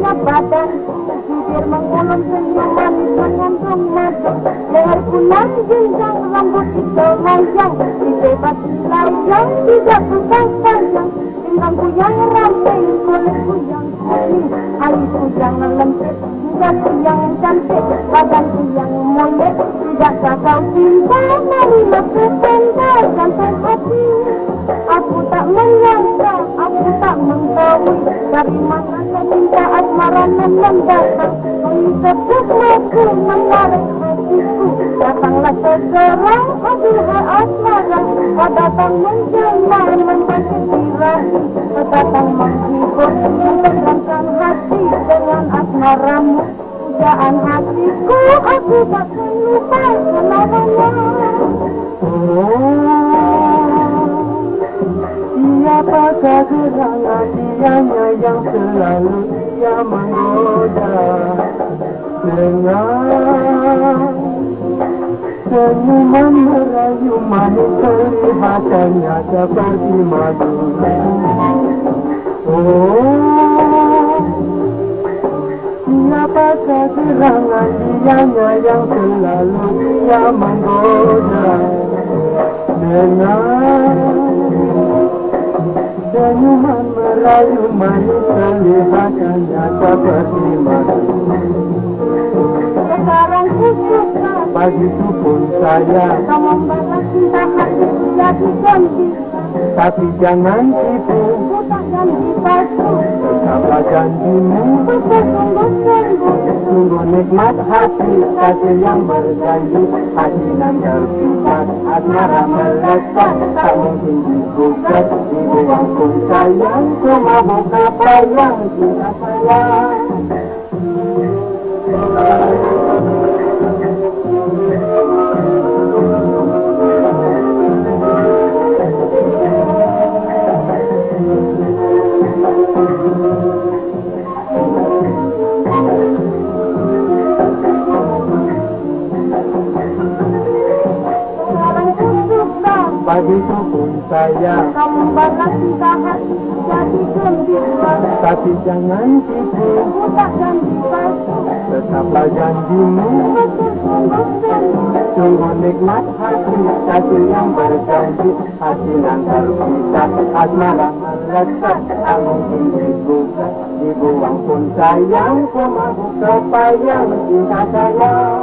menggoda badan, bibir mengulum senyum manis mengandung madu, leherku nari jenjang, rambut hijau panjang, dibebat layang, tidak susah panjang, pinggangku yang ramping, kulitku yang putih, alisku yang lempit, wajahku yang cantik, badanku yang molek, tidakkah kau cinta, marilah sependar jantung hati. Aku tak menyangka, aku tak mengetahui dari mana cinta asmara mendatang, mengikat sukmaku, menarik hatiku. Datanglah segera, aduhai asmara, kau datang menjelma, membangkit birahi, kau datang menghibur, menenangkan hati dengan asmaramu. Pujaan hatiku, aku tak lupa selamanya. Siapakah gerangan dianya yang selalu ia menggoda dengan senyuman merayu manis kelihatannya seperti madu. Siapakah gerangan dianya yang selalu ia menggoda dengan senyuman merayu manis kelihatannya seperti madu. Sekarang ku suka, Begitu pun saya, kau membalas cinta hati jadi gembira. tapi jangan tipu, Ku tak janji palsu, apa janjimu? bersungguh-sungguh. Sungguh nikmat hati, kasih yang berjanji, hati yang terpikat, asmara melekat, tak mungkin digugat, dibuang pun sayang, cuma buka payang, cinta sayang. Begitu pun saya, Kau membalas cinta hati jadi gembira. tapi jangan tipu, Ku tak janji palsu, tetaplah janjimu. bersungguh-sungguh. Sungguh nikmat hati, kasih yang berjanji, hati yang terpisah, asmara melekat, tak mungkin digugat, dibuang pun sayang, cuma buka payang, cinta sayang.